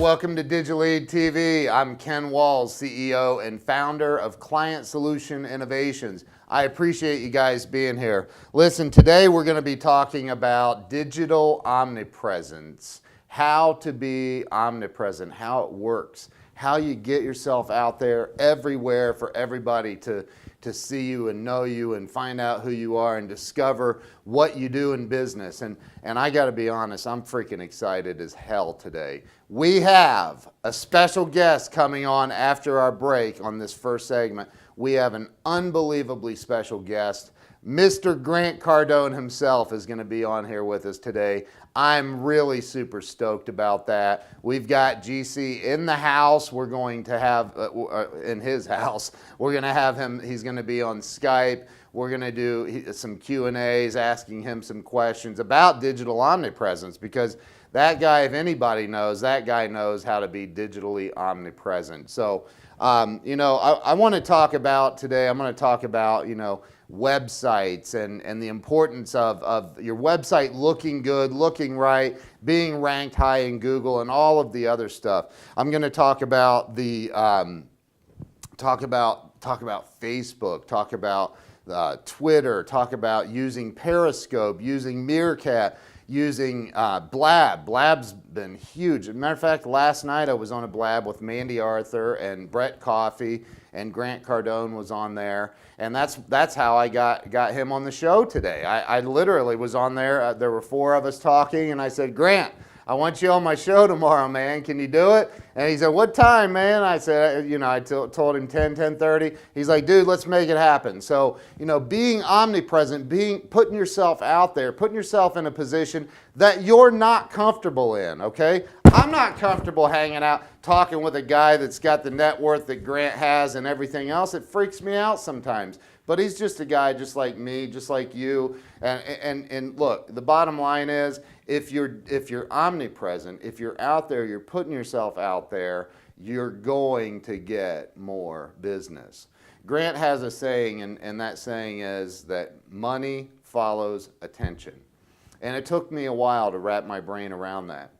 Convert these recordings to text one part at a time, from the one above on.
welcome to DigiLEAD TV. I'm Ken Walls, CEO and founder of Client Solution Innovations. I appreciate you guys being here. Listen, today we're going to be talking about digital omnipresence, how to be omnipresent, how it works, how you get yourself out there everywhere for everybody to see you and know you and find out who you are and discover what you do in business. And I got to be honest, I'm freaking excited as hell today. We have a special guest coming on after our break on this first segment. We have an unbelievably special guest. Mr. Grant Cardone himself is going to be on here with us today. I'm really super stoked about that. We've got GC in the house. We're going to have, in his house, we're going to have him, he's going to be on Skype. We're going to do some Q&As, asking him some questions about digital omnipresence, because that guy, if anybody knows, that guy knows how to be digitally omnipresent. So, I want to talk about today, I'm going to talk about, websites and the importance of your website looking good, looking right, being ranked high in Google, and all of the other stuff. I'm going to talk about the talk about Facebook, talk about Twitter, talk about using Periscope, using Meerkat, using Blab. Blab's been huge. As a matter of fact, last night I was on a Blab with Mandy Arthur and Brett Coffey, and Grant Cardone was on there, and that's how I got him on the show today. I literally was on there. There were four of us talking, and I said, Grant, I want you on my show tomorrow, man. Can you do it? And he said, what time, man? I said, I told him 10:30. He's like, dude, let's make it happen. So, being omnipresent, putting yourself out there, putting yourself in a position that you're not comfortable in, okay? I'm not comfortable hanging out, talking with a guy that's got the net worth that Grant has and everything else. It freaks me out sometimes. But he's just a guy just like me, just like you. And look, the bottom line is, if you're omnipresent, if you're out there, you're putting yourself out there, you're going to get more business. Grant has a saying, and that saying is that money follows attention. And it took me a while to wrap my brain around that.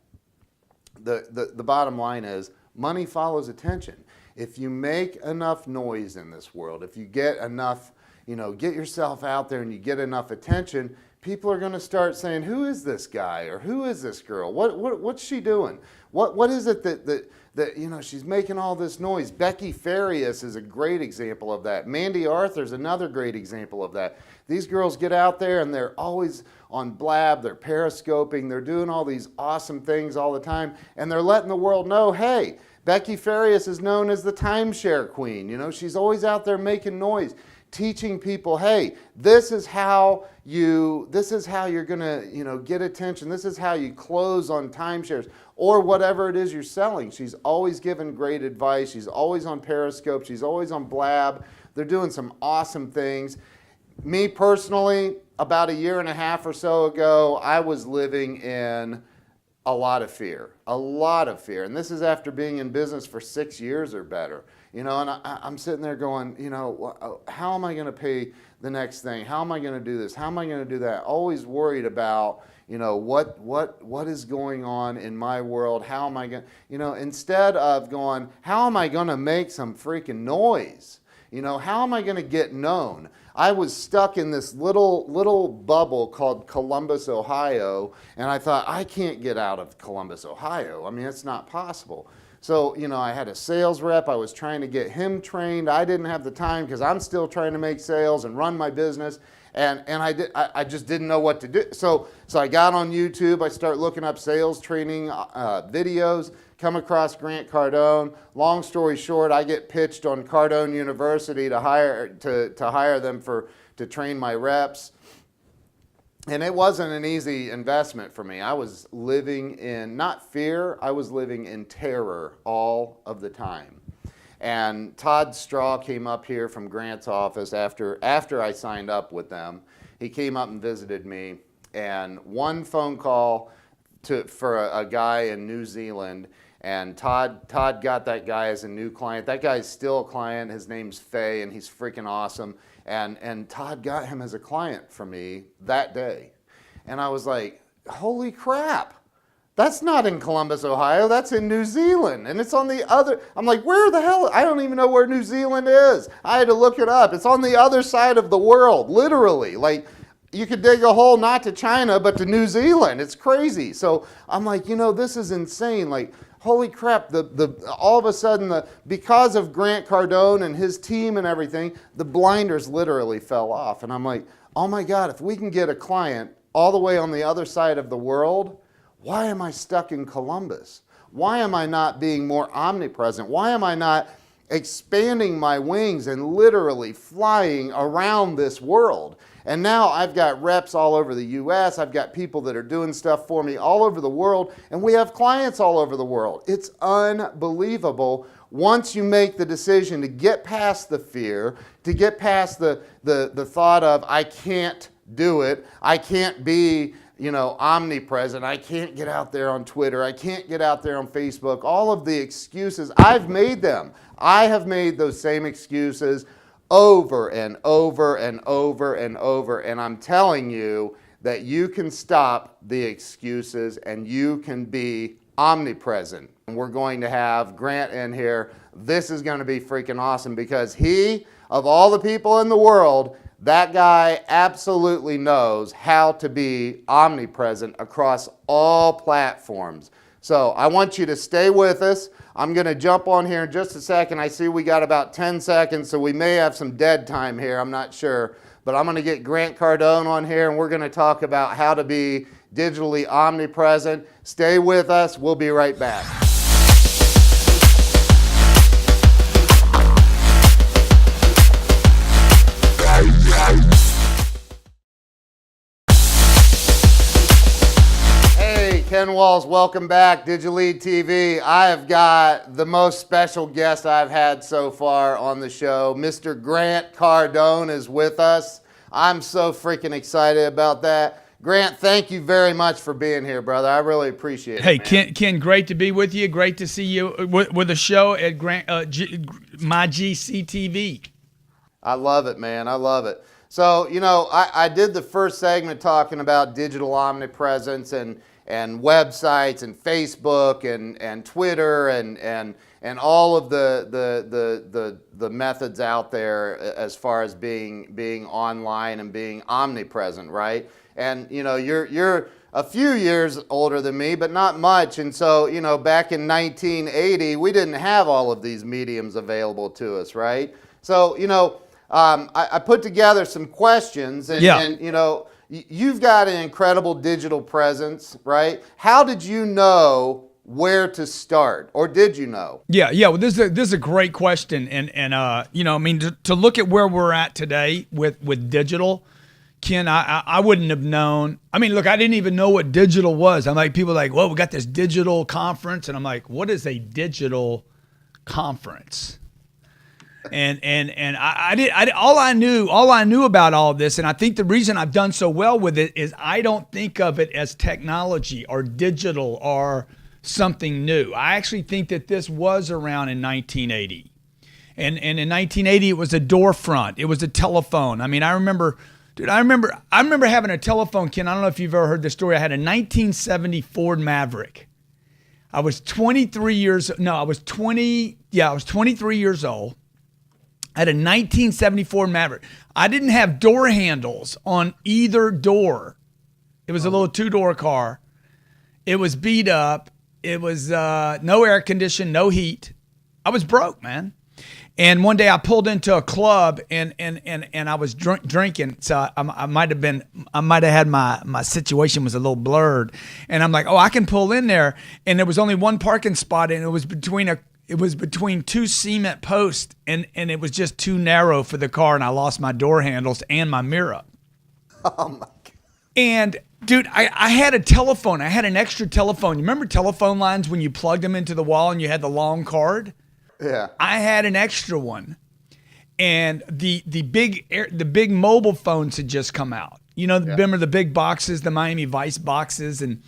The bottom line is, money follows attention. If you make enough noise in this world, if you get enough, get yourself out there and you get enough attention, people are going to start saying, who is this guy, or who is this girl? What's she doing? What is it that she's making all this noise? Becky Farias is a great example of that. Mandy Arthur's another great example of that. These girls get out there and they're always on Blab, they're periscoping, they're doing all these awesome things all the time, and they're letting the world know, hey, Becky Farias is known as the timeshare queen. She's always out there making noise, teaching people, hey, this is how you're gonna, get attention. This is how you close on timeshares or whatever it is you're selling. She's always giving great advice. She's always on Periscope. She's always on Blab. They're doing some awesome things. Me personally, about 1.5 years or so ago, I was living in a lot of fear. And this is after being in business for 6 years or better. And I'm sitting there going, how am I going to pay the next thing? How am I going to do this? How am I going to do that? Always worried about, what is going on in my world? How am I going, instead of going, how am I going to make some freaking noise? How am I going to get known? I was stuck in this little bubble called Columbus, Ohio, and I thought, I can't get out of Columbus, Ohio. I mean, it's not possible. So, I had a sales rep. I was trying to get him trained. I didn't have the time because I'm still trying to make sales and run my business, and I just didn't know what to do. So I got on YouTube. I start looking up sales training videos, come across Grant Cardone. Long story short, I get pitched on Cardone University to hire them to train my reps. And it wasn't an easy investment for me. I was living in, not fear, I was living in terror all of the time. And Todd Straw came up here from Grant's office after I signed up with them. He came up and visited me, and one phone call for a guy in New Zealand, and Todd got that guy as a new client. That guy's still a client. His name's Faye, and he's freaking awesome. And Todd got him as a client for me that day. And I was like, holy crap. That's not in Columbus, Ohio. That's in New Zealand. And it's on the other, I'm like, where the hell? I don't even know where New Zealand is. I had to look it up. It's on the other side of the world, literally. Like, you could dig a hole not to China, but to New Zealand. It's crazy. So I'm like, this is insane. Like, holy crap, all of a sudden, because of Grant Cardone and his team and everything, the blinders literally fell off. And I'm like, oh my God, if we can get a client all the way on the other side of the world, why am I stuck in Columbus? Why am I not being more omnipresent? Why am I not expanding my wings and literally flying around this world? And now I've got reps all over the US. I've got people that are doing stuff for me all over the world, and we have clients all over the world. It's unbelievable. Once you make the decision to get past the fear, to get past the thought of, I can't do it, I can't be omnipresent, I can't get out there on Twitter, I can't get out there on Facebook, all of the excuses, I've made them. I have made those same excuses over and over and over and over, and I'm telling you that you can stop the excuses and you can be omnipresent. And we're going to have Grant in here. This is going to be freaking awesome because he, of all the people in the world, that guy absolutely knows how to be omnipresent across all platforms. So I want you to stay with us. I'm going to jump on here in just a second. I see we got about 10 seconds, so we may have some dead time here. I'm not sure. But I'm going to get Grant Cardone on here, and we're going to talk about how to be digitally omnipresent. Stay with us. We'll be right back. Ken Walls, welcome back, DigiLEAD TV. I have got the most special guest I've had so far on the show. Mr. Grant Cardone is with us. I'm so freaking excited about that. Grant, thank you very much for being here, brother. I really appreciate it. Hey, Ken, great to be with you. Great to see you with the show at My GC TV. I love it, man. I love it. So, I did the first segment talking about digital omnipresence and websites and Facebook and Twitter and all of the methods out there as far as being online and being omnipresent, right? And you're a few years older than me, but not much. And so back in 1980, we didn't have all of these mediums available to us, right? So I put together some questions, and you've got an incredible digital presence, right? How did you know where to start, or did you know? Yeah. Well, this is a great question, and to look at where we're at today with digital, Ken, I wouldn't have known. I mean, look, I didn't even know what digital was. I'm like, people are like, well, we got this digital conference, and I'm like, what is a digital conference? And all I knew about all of this, and I think the reason I've done so well with it is I don't think of it as technology or digital or something new. I actually think that this was around in 1980. And in 1980 it was a door front. It was a telephone. I mean, I remember having a telephone, Ken. I don't know if you've ever heard the story. I had a 1970 Ford Maverick. I was 23 years old. I had a 1974 Maverick. I didn't have door handles on either door. It was a little two-door car. It was beat up. It was no air conditioning, no heat. I was broke, man. And one day I pulled into a club and I was drinking. So I might have had my situation was a little blurred. And I'm like, oh, I can pull in there. And there was only one parking spot, and it was between two cement posts, and it was just too narrow for the car, and I lost my door handles and my mirror. Oh my God. And dude, I had a telephone. I had an extra telephone. You remember telephone lines when you plugged them into the wall and you had the long cord? Yeah. I had an extra one. And the big mobile phones had just come out. Remember the big boxes, the Miami Vice boxes, and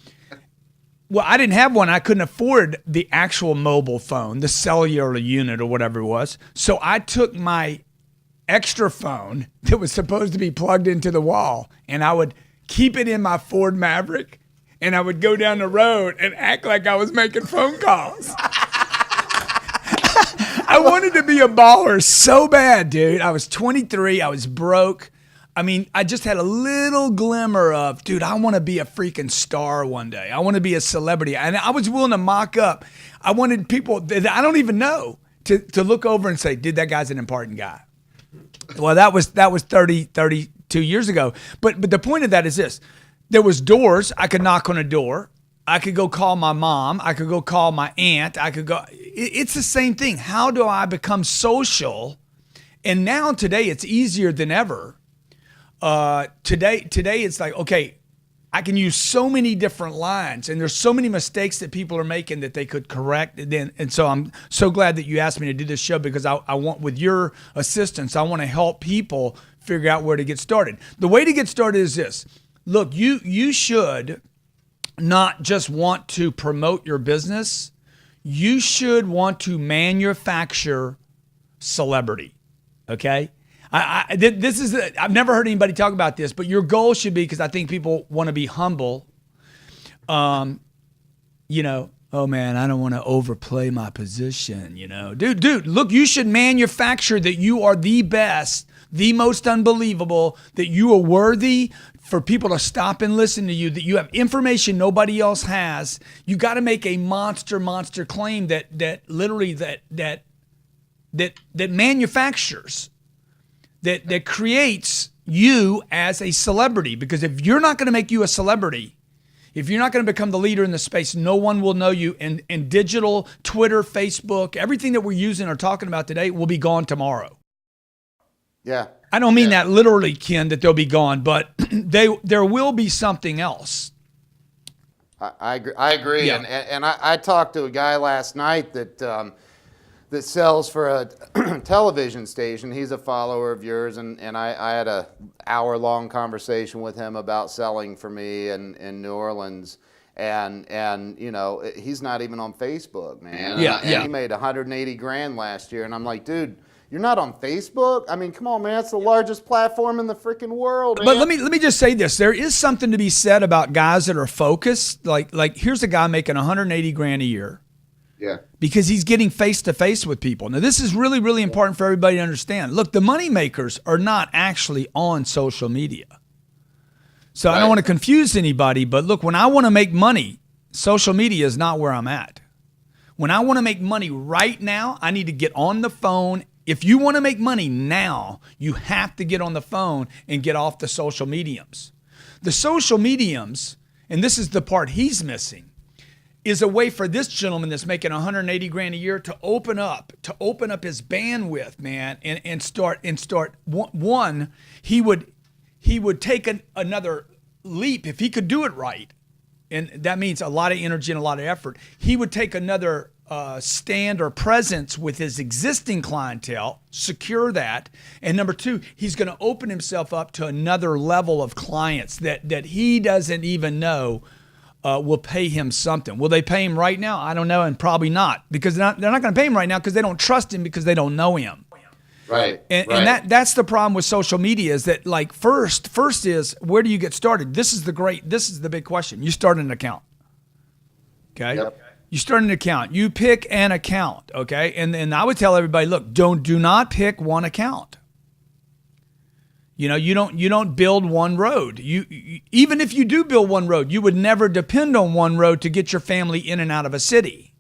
well, I didn't have one. I couldn't afford the actual mobile phone, the cellular unit or whatever it was. So I took my extra phone that was supposed to be plugged into the wall, and I would keep it in my Ford Maverick, and I would go down the road and act like I was making phone calls. I wanted to be a baller so bad, dude. I was 23. I was broke. I mean, I just had a little glimmer of, dude, I want to be a freaking star one day. I want to be a celebrity. And I was willing to mock up. I wanted people that I don't even know to look over and say, dude, that guy's an important guy. Well, that was 32 years ago. But the point of that is this. There was doors. I could knock on a door. I could go call my mom. I could go call my aunt. I could go. It's the same thing. How do I become social? And now today it's easier than ever. Today it's like, okay, I can use so many different lines, and there's so many mistakes that people are making that they could correct. And so I'm so glad that you asked me to do this show, because I want, with your assistance, I want to help people figure out where to get started. The way to get started is this. Look, you should not just want to promote your business. You should want to manufacture celebrity. Okay? This is I've never heard anybody talk about this, but your goal should be, because I think people want to be humble. Oh man, I don't want to overplay my position. Dude, look, you should manufacture that you are the best, the most unbelievable, that you are worthy for people to stop and listen to you, that you have information nobody else has. You got to make a monster claim that literally that manufactures, that creates you as a celebrity. Because if you're not going to make you a celebrity, if you're not going to become the leader in the space, no one will know you. And digital, Twitter, Facebook, everything that we're using or talking about today will be gone tomorrow. Yeah. I don't mean that literally, Ken, that they'll be gone, but there will be something else. I agree. Yeah. And I talked to a guy last night that sells for a television station. He's a follower of yours, and I had a hour-long conversation with him about selling for me in New Orleans. And he's not even on Facebook, man. And he made 180 grand last year, and I'm like, dude, you're not on Facebook? I mean, come on, man. It's the largest platform in the freaking world, man. But let me just say this. There is something to be said about guys that are focused. Like here's a guy making 180 grand a year. Yeah. Because he's getting face-to-face with people. Now, this is really, really important for everybody to understand. Look, the money makers are not actually on social media. So I don't want to confuse anybody, but look, when I want to make money, social media is not where I'm at. When I want to make money right now, I need to get on the phone. If you want to make money now, you have to get on the phone and get off the social mediums. The social mediums, and this is the part he's missing, is a way for this gentleman that's making 180 grand a year to open up his bandwidth, man, and start. One, he would take another leap if he could do it right, and that means a lot of energy and a lot of effort. He would take another stand or presence with his existing clientele, secure that. And number two, he's going to open himself up to another level of clients that he doesn't even know will pay him something. Will they pay him right now? I don't know, and probably not, because they're not going to pay him right now because they don't trust him, because they don't know him. Right. And that's the problem with social media, is that, like, first is, where do you get started? This is the big question. You start an account. Okay? Yep. You start an account. You pick an account, okay? And I would tell everybody, look, do not pick one account. You don't build one road. You even if you do build one road, you would never depend on one road to get your family in and out of a city.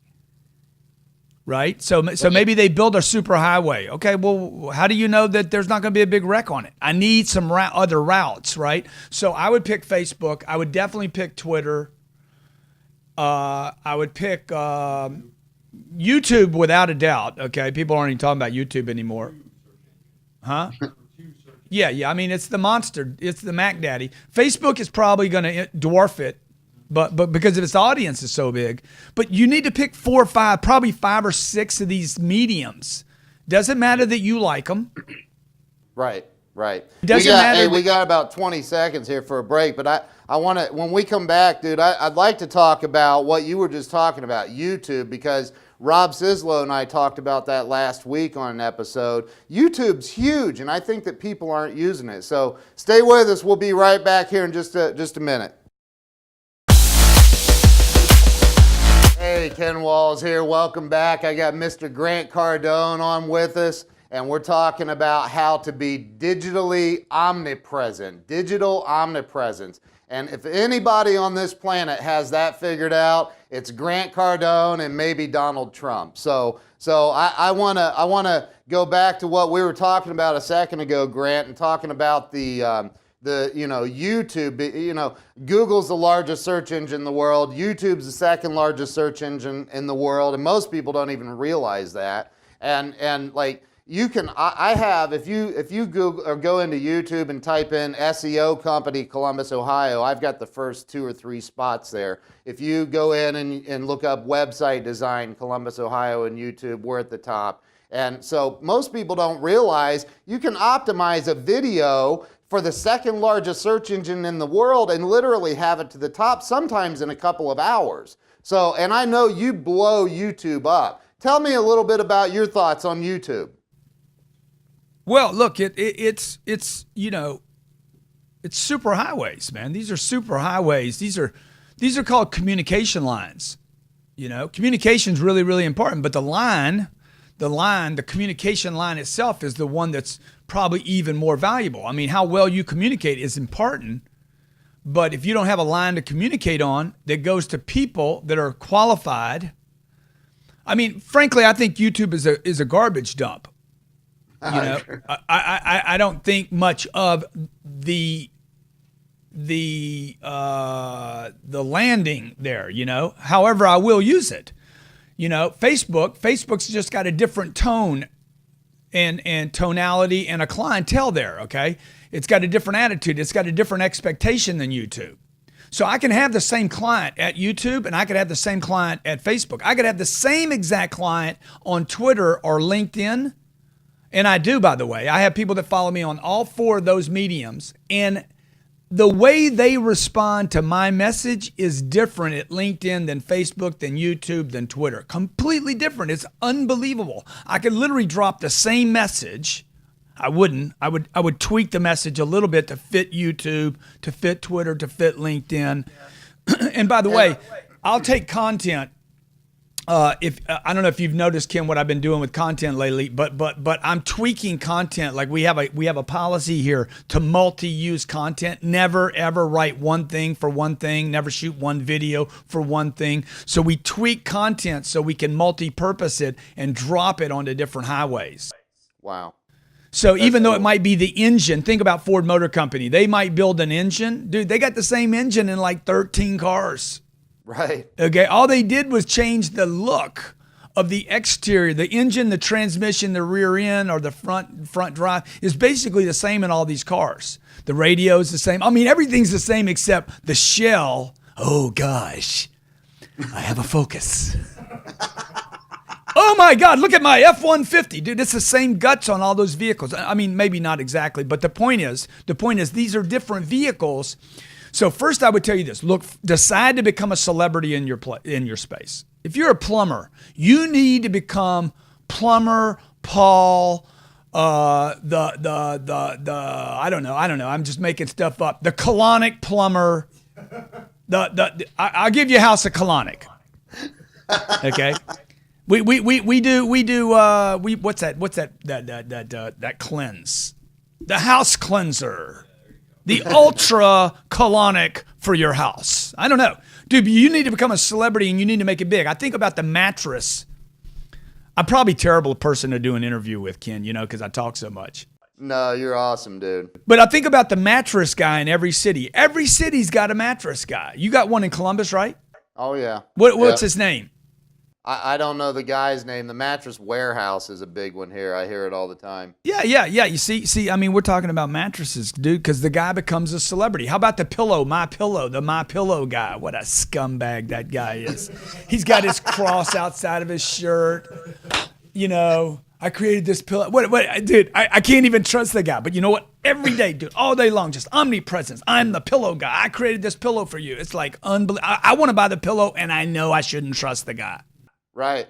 Right? So maybe they build a super highway. Okay, well, how do you know that there's not going to be a big wreck on it? I need some other routes, right? So I would pick Facebook. I would definitely pick Twitter. I would pick YouTube without a doubt. Okay, people aren't even talking about YouTube anymore. Huh? Yeah. I mean, it's the monster. It's the Mac Daddy. Facebook is probably going to dwarf it, but because of its audience is so big. But you need to pick 4 or 5, probably 5 or 6 of these mediums. Doesn't matter that you like them. Right. Doesn't matter. We got about 20 seconds here for a break, but I want to, when we come back, dude, I'd like to talk about what you were just talking about, YouTube, because Rob Sislow and I talked about that last week on an episode. YouTube's huge, and I think that people aren't using it. So stay with us. We'll be right back here in just a minute. Hey, Ken Walls here. Welcome back. I got Mr. Grant Cardone on with us, and we're talking about how to be digitally omnipresent, digital omnipresence. And if anybody on this planet has that figured out, it's Grant Cardone and maybe Donald Trump. So I wanna go back to what we were talking about a second ago, Grant, and talking about the YouTube. Google's the largest search engine in the world. YouTube's the second largest search engine in the world, and most people don't even realize that. And like, you can, I have, if you Google or go into YouTube and type in SEO company Columbus, Ohio, I've got the first 2 or 3 spots there. If you go in and look up website design Columbus, Ohio in YouTube, we're at the top. And so most people don't realize you can optimize a video for the second largest search engine in the world and literally have it to the top sometimes in a couple of hours. So, and I know you blow YouTube up. Tell me a little bit about your thoughts on YouTube. Well, look, it's super highways, man. These are super highways. These are called communication lines. Communication's really, really important, but the communication line itself is the one that's probably even more valuable. I mean, how well you communicate is important, but if you don't have a line to communicate on that goes to people that are qualified, I mean, frankly, I think YouTube is a garbage dump. I don't think much of the landing there. However, I will use it. Facebook's just got a different tone and tonality and a clientele there, okay? It's got a different attitude. It's got a different expectation than YouTube. So I can have the same client at YouTube and I could have the same client at Facebook. I could have the same exact client on Twitter or LinkedIn. And I do, by the way. I have people that follow me on all 4 of those mediums, and the way they respond to my message is different at LinkedIn than Facebook, than YouTube, than Twitter. Completely different. It's unbelievable. I could literally drop the same message. I wouldn't. I would tweak the message a little bit to fit YouTube, to fit Twitter, to fit LinkedIn. Yeah. And by the way, I'll take content. If I don't know if you've noticed, Ken, what I've been doing with content lately, but I'm tweaking content. Like we have a policy here to multi-use content. Never ever write one thing for one thing. Never shoot one video for one thing. So we tweak content so we can multi-purpose it and drop it onto different highways. Wow. So that's even though it might be the engine, think about Ford Motor Company. They might build an engine. Dude, they got the same engine in like 13 cars. Right. Okay. All they did was change the look of the exterior. The engine, the transmission, the rear end, or the front drive is basically the same in all these cars. The radio is the same. I mean, everything's the same except the shell. Oh gosh, I have a Focus. Oh my God, look at my F-150. Dude, it's the same guts on all those vehicles. I mean, maybe not exactly, but the point is these are different vehicles. So first I would tell you this, look, decide to become a celebrity in your space. If you're a plumber, you need to become plumber Paul, I don't know, I'm just making stuff up. The colonic plumber, I'll give you House of Colonic. Okay. We do what's that cleanse? The house cleanser. The ultra colonic for your house. I don't know. Dude, you need to become a celebrity and you need to make it big. I think about the mattress. I'm probably a terrible person to do an interview with, Ken, because I talk so much. No, you're awesome, dude. But I think about the mattress guy in every city. Every city's got a mattress guy. You got one in Columbus, right? Oh, yeah. What's his name? I don't know the guy's name. The Mattress Warehouse is a big one here. I hear it all the time. Yeah. You see, I mean, we're talking about mattresses, dude, because the guy becomes a celebrity. How about the pillow, the My Pillow guy? What a scumbag that guy is. He's got his cross outside of his shirt. I created this pillow. What, dude, I can't even trust the guy. But you know what? Every day, dude, all day long, just omnipresence. I'm the pillow guy. I created this pillow for you. It's like unbelievable. I want to buy the pillow, and I know I shouldn't trust the guy. Right.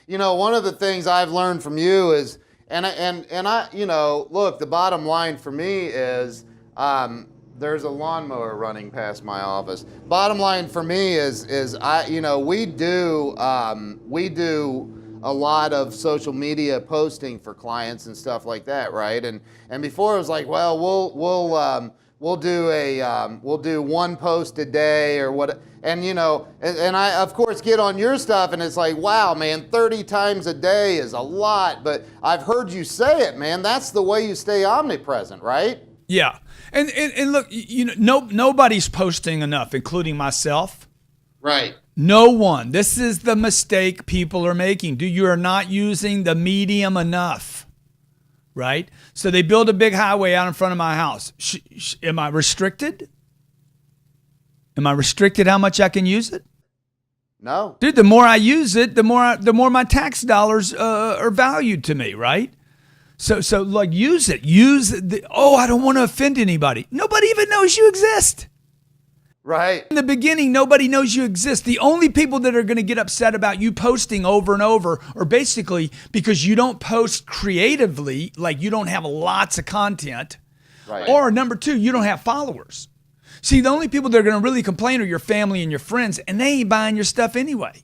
One of the things I've learned from you is, and I, look, the bottom line for me is, There's a lawnmower running past my office. Bottom line for me is we do a lot of social media posting for clients and stuff like that, right? And before it was like, well, we'll do one post a day or what, and and I of course get on your stuff and it's like, wow, man, 30 times a day is a lot, but I've heard you say it, man. That's the way you stay omnipresent, right? Yeah. And look, nobody's posting enough, including myself. Right. No one. This is the mistake people are making. You are not using the medium enough, right? So they build a big highway out in front of my house. Am I restricted? Am I restricted how much I can use it? No. Dude, the more I use it, the more my tax dollars are valued to me, right? So like use it. I don't want to offend anybody. Nobody even knows you exist. Right. In the beginning, nobody knows you exist. The only people that are going to get upset about you posting over and over are basically because you don't post creatively, like you don't have lots of content. Right. Or number two, you don't have followers. See, the only people that are going to really complain are your family and your friends, and they ain't buying your stuff anyway.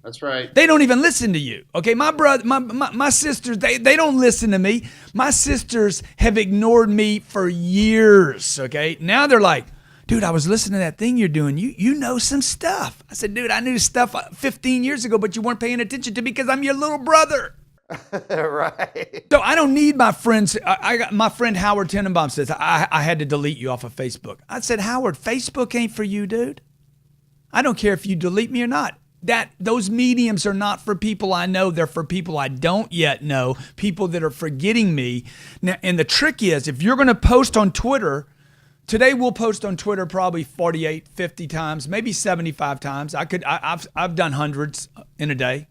That's right. They don't even listen to you. Okay, my brother, my sisters, they don't listen to me. My sisters have ignored me for years, okay? Now they're like, dude, I was listening to that thing you're doing. You know some stuff. I said, dude, I knew stuff 15 years ago, but you weren't paying attention to me because I'm your little brother. Right. So I don't need my friends. I got my friend Howard Tenenbaum says, I had to delete you off of Facebook. I said, Howard, Facebook ain't for you, dude. I don't care if you delete me or not. Those mediums are not for people I know. They're for people I don't yet know, people that are forgetting me. Now, and the trick is, if you're going to post on Twitter, today we'll post on Twitter probably 48, 50 times, maybe 75 times. I've done hundreds in a day.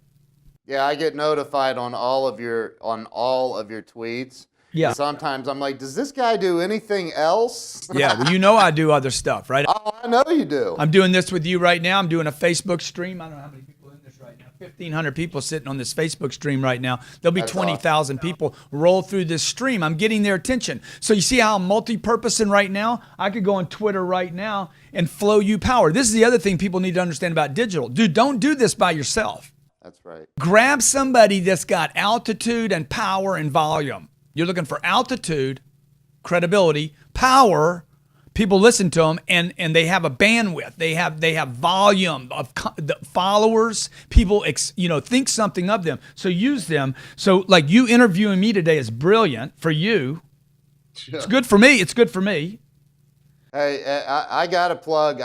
Yeah, I get notified on all of your tweets. Yeah. And sometimes I'm like, does this guy do anything else? Yeah, well, I do other stuff, right? Oh, I know you do. I'm doing this with you right now. I'm doing a Facebook stream. I don't know how many people are in this right now. 1,500 people sitting on this Facebook stream right now. There'll be 20,000 people roll through this stream. I'm getting their attention. So you see how I'm multi-purposing right now? I could go on Twitter right now and flow you power. This is the other thing people need to understand about digital. Dude, don't do this by yourself. That's right. Grab somebody that's got altitude and power and volume. You're looking for altitude, credibility, power. People listen to them, and they have a bandwidth. They have volume of the followers. People think something of them. So use them. So like you interviewing me today is brilliant for you. It's good for me. It's good for me. Hey, I gotta plug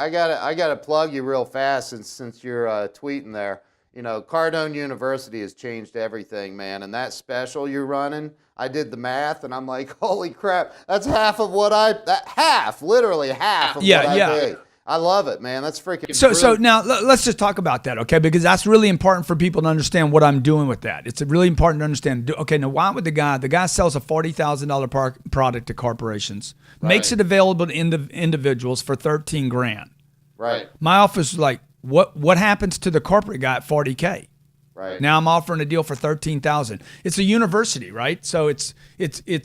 you real fast since you're tweeting there. Cardone University has changed everything, man. And that special you're running, I did the math, and I'm like, holy crap, that's literally half of what I did. I love it, man. That's freaking So now let's just talk about that, okay? Because that's really important for people to understand what I'm doing with that. It's really important to understand. Okay, now why would the guy sells a $40,000 product to corporations, makes it available to individuals for $13,000. Right. My office is like, what happens to the corporate guy at $40K? Right. Now I'm offering a deal for $13,000. It's a university, right? So it's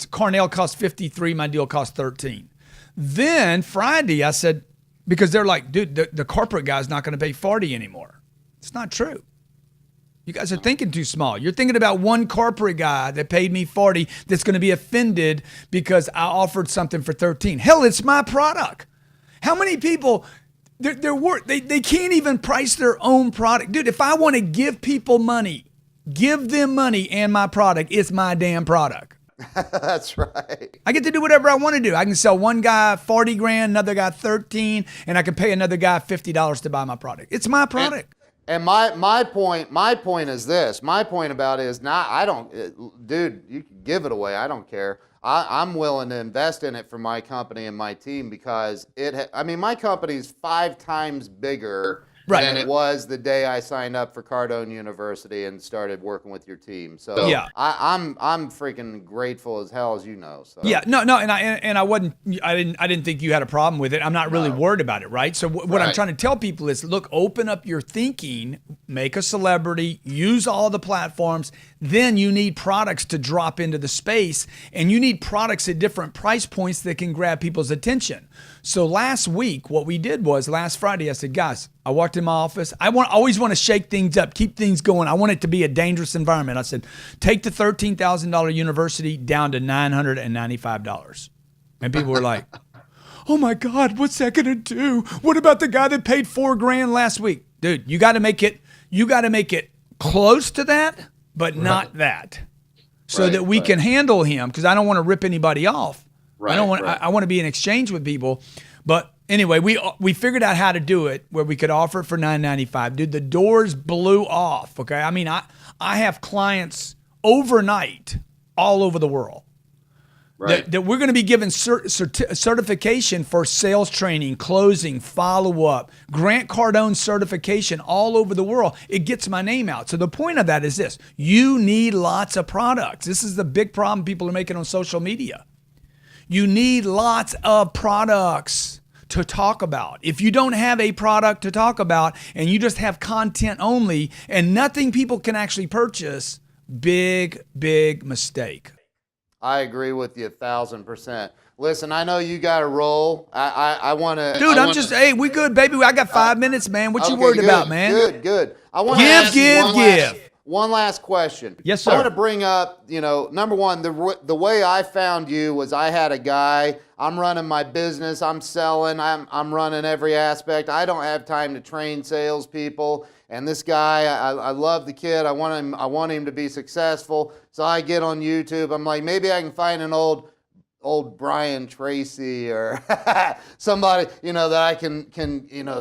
Cornell costs $53, my deal costs $13. Then Friday I said, because they're like, dude, the corporate guy's not going to pay $40 anymore. It's not true. You guys are thinking too small. You're thinking about one corporate guy that paid me $40 that's going to be offended because I offered something for $13. Hell, it's my product. How many people? They can't even price their own product. Dude, if I want to give people money, give them money and my product, it's my damn product. That's right. I get to do whatever I want to do. I can sell one guy $40,000, another guy $13,000, and I can pay another guy $50 to buy my product. It's my product. And my point is this. My point about it is dude, you can give it away. I don't care. I'm willing to invest in it for my company and my team because my company is 5 times bigger than it was the day I signed up for Cardone University and started working with your team. So yeah. I'm freaking grateful as hell, as you know. So. Yeah, no, and I didn't think you had a problem with it. I'm not really worried about it, right? So what I'm trying to tell people is, look, open up your thinking, make a celebrity, use all the platforms. then you need products to drop into the space, and you need products at different price points that can grab people's attention. So last week, what we did was last Friday, I said, guys, I walked in my office. I always want to shake things up, keep things going. I want it to be a dangerous environment. I said, take the $13,000 university down to $995. And people were like, oh my God, what's that going to do? What about the guy that paid $4,000 last week? Dude, you got to make it close to that, but not that. So that we can handle him, because I don't want to rip anybody off. I want to be in exchange with people. But anyway, we figured out how to do it where we could offer it for $995. Dude, the doors blew off. Okay. I mean, I have clients overnight all over the world. That we're going to be given certification for sales training, closing, follow-up, Grant Cardone certification all over the world. It gets my name out. So the point of that is this. You need lots of products. This is the big problem people are making on social media. You need lots of products to talk about. If you don't have a product to talk about and you just have content only and nothing people can actually purchase, big mistake. I agree with you 1,000%. Listen, I know you got to roll. I want to. Dude, hey, we good, baby. I got 5 minutes, man. What you worried about, man? Good. I want to ask give. One last question. Yes, sir. I want to bring up, number one, the way I found you was I had a guy. I'm running my business. I'm selling. I'm running every aspect. I don't have time to train salespeople. And this guy, I love the kid. I want him to be successful. So I get on YouTube. I'm like, maybe I can find an old Brian Tracy or somebody, that I can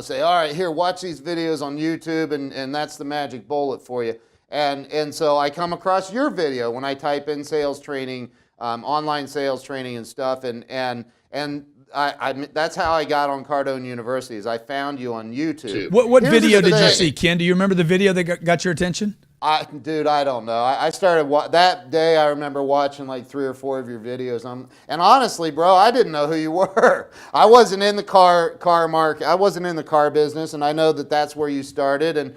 say, all right, here, watch these videos on YouTube, and that's the magic bullet for you. And so I come across your video when I type in sales training, online sales training and stuff, and that's how I got on Cardone University. Is I found you on YouTube. What video did you see, Ken? Do you remember the video that got your attention? Dude, I don't know. I started that day. I remember watching like 3 or 4 of your videos. And honestly, bro, I didn't know who you were. I wasn't in the car market. I wasn't in the car business, and I know that's where you started.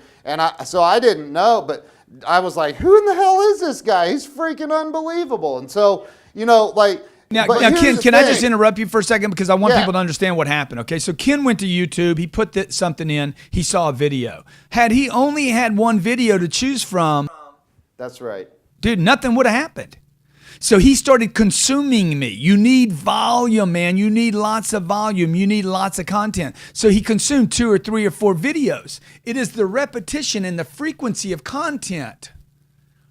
So I didn't know, but I was like, who in the hell is this guy? He's freaking unbelievable. And so, Now, Ken, can I just interrupt you for a second, because I want people to understand what happened, okay? So Ken went to YouTube. He put something in. He saw a video. Had he only had one video to choose from, that's right, dude, nothing would have happened. So he started consuming me. You need volume, man. You need lots of volume. You need lots of content. So he consumed 2 or 3 or 4 videos. It is the repetition and the frequency of content,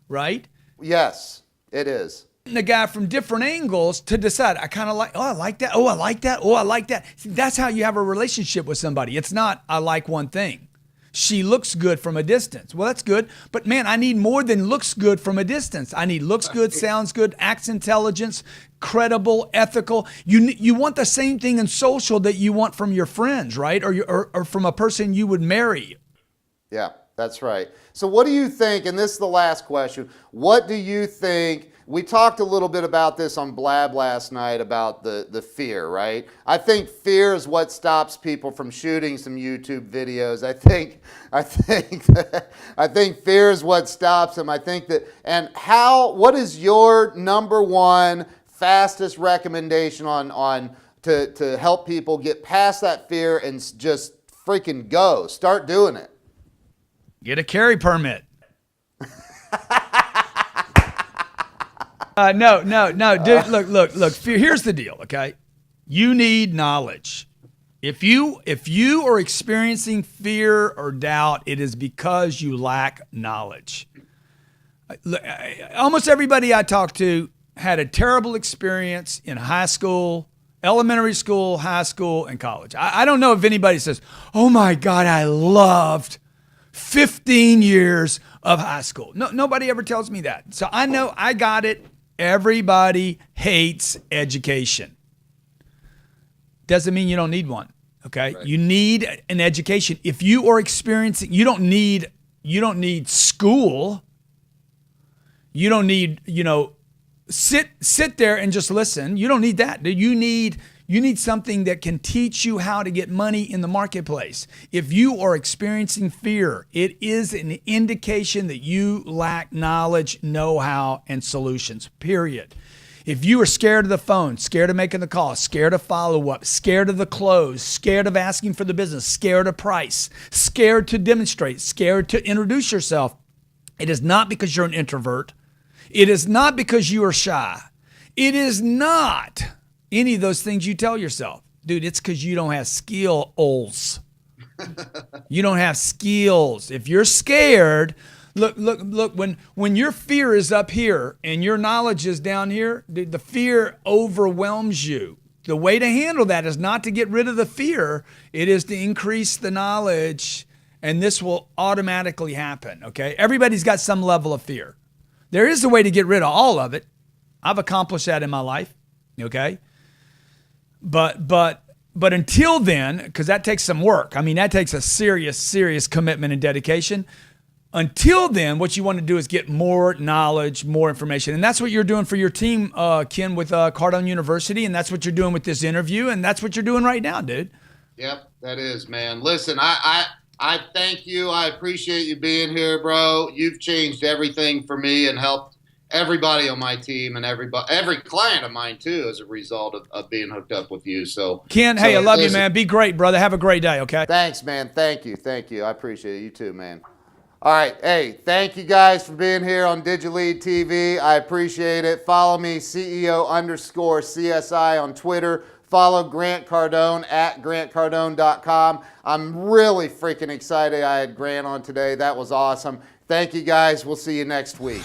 right? Yes, it is. The guy from different angles to decide, I kind of like, I like that. I like that. I like that. See, that's how you have a relationship with somebody. It's not, I like one thing. She looks good from a distance. Well, that's good. But man, I need more than looks good from a distance. I need looks good, sounds good, acts intelligence, credible, ethical. You want the same thing in social that you want from your friends, right? Or from a person you would marry. Yeah, that's right. So what do you think, and this is the last question, what do you think? We talked a little bit about this on Blab last night about the fear, right? I think fear is what stops people from shooting some YouTube videos. I think fear is what stops them. I think that, and what is your number one fastest recommendation to help people get past that fear and just freaking go, start doing it? Get a carry permit. No, dude. Look. Here's the deal, okay? You need knowledge. If you are experiencing fear or doubt, it is because you lack knowledge. Almost everybody I talked to had a terrible experience in high school, elementary school, high school, and college. I don't know if anybody says, "Oh my God, I loved 15 years of high school." No, nobody ever tells me that. So I know I got it. Everybody hates education. Doesn't mean you don't need one, okay? Right. You need an education. If you are experiencing, you don't need school. You don't need, sit there and just listen. You don't need that. You You need something that can teach you how to get money in the marketplace. If you are experiencing fear, it is an indication that you lack knowledge, know-how, and solutions, period. If you are scared of the phone, scared of making the call, scared of follow-up, scared of the close, scared of asking for the business, scared of price, scared to demonstrate, scared to introduce yourself, it is not because you're an introvert. It is not because you are shy. It is not any of those things you tell yourself. Dude, it's because you don't have skills. You don't have skills. If you're scared, look, when your fear is up here and your knowledge is down here, the fear overwhelms you. The way to handle that is not to get rid of the fear. It is to increase the knowledge, and this will automatically happen, okay? Everybody's got some level of fear. There is a way to get rid of all of it. I've accomplished that in my life, okay? But until then, because that takes some work. I mean, that takes a serious commitment and dedication. Until then, what you want to do is get more knowledge, more information. And that's what you're doing for your team, Ken, with Cardone University. And that's what you're doing with this interview. And that's what you're doing right now, dude. Yep, that is, man. Listen, I thank you. I appreciate you being here, bro. You've changed everything for me and helped everybody on my team and every client of mine, too, as a result of being hooked up with you. So, Ken, hey, I love you, man. Be great, brother. Have a great day, okay? Thanks, man. Thank you. I appreciate it. You too, man. All right. Hey, thank you guys for being here on DigiLEAD TV. I appreciate it. Follow me, CEO_CSI on Twitter. Follow Grant Cardone at grantcardone.com. I'm really freaking excited I had Grant on today. That was awesome. Thank you guys. We'll see you next week.